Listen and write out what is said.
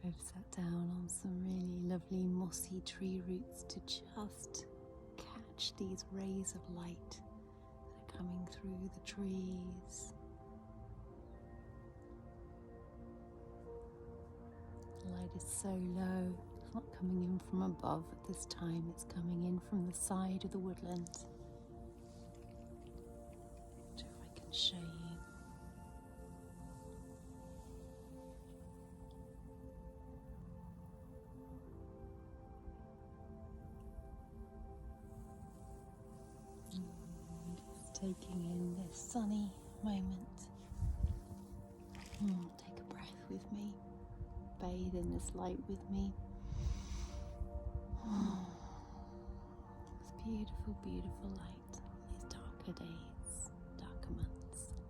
I've sat down on some really lovely mossy tree roots to just catch these rays of light that are coming through the trees. The light is so low, it's not coming in from above at this time, it's coming in from the side of the woodland. So if I can show you. Just taking in this sunny moment. Take a breath with me. Bathe in this light with me. This beautiful, beautiful light on these darker days, darker months.